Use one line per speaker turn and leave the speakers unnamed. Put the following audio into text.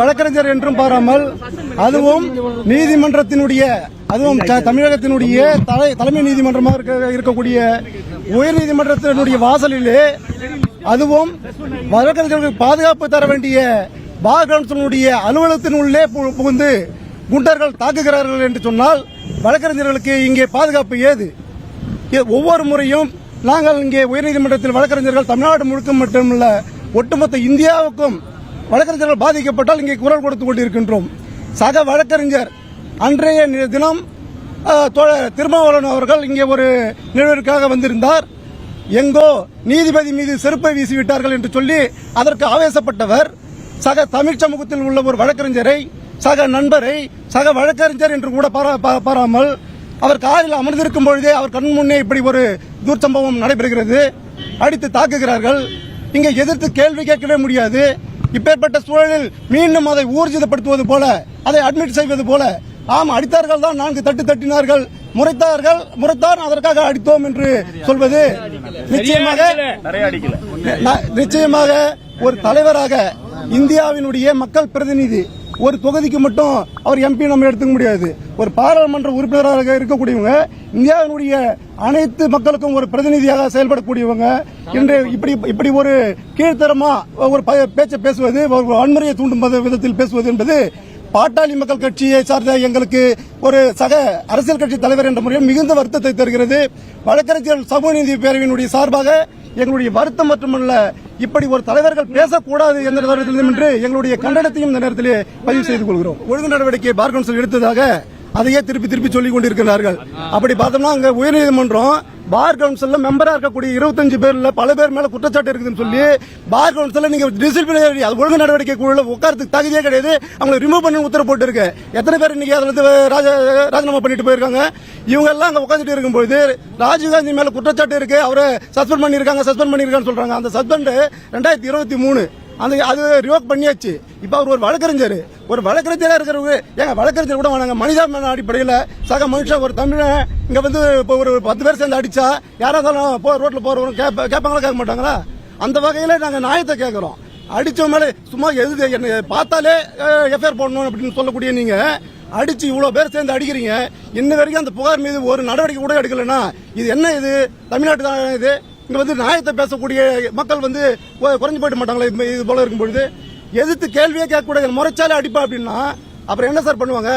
வழக்கறிஞர் என்றும் பாராமல் அதுவும் நீதிமன்றத்தினுடைய அதுவும் தமிழகத்தினுடைய தலைமை நீதிமன்றமாக இருக்கக்கூடிய உயர் நீதிமன்றத்தினுடைய வாசலிலே அதுவும் வழக்கறிஞர்களுக்கு பாதுகாப்பு தர வேண்டிய பார் கவுன்சிலுடைய அலுவலகத்தின் உள்ளே புகுந்து குண்டர்கள் தாக்குகிறார்கள் என்று சொன்னால் வழக்கறிஞர்களுக்கு இங்கே பாதுகாப்பு ஏது? ஒவ்வொரு முறையும் நாங்கள் இங்கே உயர்நீதிமன்றத்தில் வழக்கறிஞர்கள் தமிழ்நாடு முழுக்க மட்டுமல்ல ஒட்டுமொத்த இந்தியாவுக்கும் வழக்கறிஞர்கள் பாதிக்கப்பட்டால் இங்கே குரல் கொடுத்துக் கொண்டிருக்கின்றோம். சக வழக்கறிஞர் அன்றைய தினம் திருமாவளவன் அவர்கள் இங்கே ஒரு நிகழ்விற்காக வந்திருந்தார். எங்கோ நீதிபதி மீது செருப்பை வீசிவிட்டார்கள் என்று சொல்லி அதற்கு ஆவேசப்பட்டவர் சக தமிழ் சமூகத்தில் உள்ள ஒரு வழக்கறிஞரை, சக நண்பரை, சக வழக்கறிஞர் என்று கூட பாராமல் அவர் காரில் அமர்ந்திருக்கும் பொழுதே அவர் கண் முன்னே இப்படி ஒரு துர்ச்சம்பவம் நடைபெறுகிறது. அடித்து தாக்குகிறார்கள். இங்கே எதிர்த்து கேள்வி கேட்கவே முடியாது. இப்பேற்பட்ட சூழலில் மீண்டும் அதை ஊர்ஜிதப்படுத்துவது போல, அதை அட்மிட் செய்வது போல, ஆம் அடித்தார்கள் தான் 4 தட்டு தட்டினார்கள், முறைத்தான் அதற்காக அடித்தோம் என்று சொல்வது நிச்சயமாக ஒரு தலைவராக இந்தியாவினுடைய மக்கள் பிரதிநிதி ஒரு தொகுதிக்கு மட்டும் அவர் எம்பி நம்ம எடுத்துக்க முடியாது. ஒரு பாராளுமன்ற உறுப்பினராக இருக்கக்கூடியவங்க இந்தியாவினுடைய அனைத்து மக்களுக்கும் ஒரு பிரதிநிதியாக செயல்படக்கூடியவங்க என்று இப்படி ஒரு கீழ்த்தரமா ஒரு பேச்சை பேசுவது, வன்முறையை தூண்டும் விதத்தில் பேசுவது என்பது பாட்டாளி மக்கள் கட்சியை சார்ந்த எங்களுக்கு ஒரு சக அரசியல் கட்சி தலைவர் என்ற முறையில் மிகுந்த வருத்தத்தை தருகிறது. வழக்கறிஞர் சமூக நீதி பேரவையினுடைய சார்பாக எங்களுடைய வருத்தம் மட்டுமல்ல, இப்படி ஒரு தலைவர்கள் பேசக்கூடாது என்ற நேரத்திலும் என்று எங்களுடைய கண்டனத்தையும் இந்த நேரத்திலே பதிவு செய்து கொள்கிறோம். ஒழுங்கு நடவடிக்கை பார் கவுன்சில் எடுத்ததாக அதையே திருப்பி சொல்லிக் கொண்டிருக்கிறார்கள். அப்படி பார்த்தோம்னா அங்க உயர்நீதிமன்றம் பார் கவுன்சில் மெம்பரா இருக்கக்கூடிய 25 பேர்ல பல பேர் மேல குற்றச்சாட்டு இருக்குதுன்னு சொல்லி பார் கவுன்சில் நீங்க டிசிப்ளினரி ஒழுங்கு நடவடிக்கை குழுல உட்காரத்துக்கு தகுதியே கிடையாது, அவங்களை ரிமூவ் பண்ணி உத்தரவு போட்டு இருக்கு. எத்தனை பேர் இன்னைக்கு அதுல ராஜினாமா பண்ணிட்டு போயிருக்காங்க. இவங்க எல்லாம் அங்க உட்காந்துட்டு இருக்கும்போது ராஜீவ்காந்தி மேல குற்றச்சாட்டு இருக்கு, அவரை சஸ்பெண்ட் பண்ணிருக்காங்கன்னு சொல்றாங்க. அந்த சஸ்பெண்ட் 2023 அது ரிவோக் பண்ணியாச்சு. இப்ப அவர் ஒரு வழக்கறிஞரா இருக்கிறவங்க எங்க வழக்கறிஞர் கூட வாங்க மனிதாபிமான அடிப்படையில் சக மனுஷன் ஒரு தமிழன் இங்க வந்து ஒரு 10 பேர் சேர்ந்து அடிச்சா யாராவது ரோட்ல போறவங்க கேட்பாங்களா கேட்க மாட்டாங்களா? அந்த வகையில நாங்க நியாயத்தை கேட்கிறோம். அடிச்ச மேலே சும்மா என்ன பார்த்தாலே எஃப்ஐஆர் போடணும் அப்படின்னு சொல்லக்கூடிய நீங்க அடிச்சு இவ்வளவு பேர் சேர்ந்து அடிக்கிறீங்க. இன்ன வரைக்கும் அந்த புகார் மீது ஒரு நடவடிக்கை கூட எடுக்கலன்னா இது என்ன? இது தமிழ்நாட்டு தான். இது இங்க வந்து நியாயத்தை பேசக்கூடிய மக்கள் வந்து குறைஞ்சு போயிட மாட்டாங்களா? இது போல இருக்கும் பொழுது எதிர்த்து கேள்வியே கேட்கக்கூடாது, முறைச்சாலே அடிப்பா அப்படின்னா அப்புறம் என்ன சார் பண்ணுவாங்க?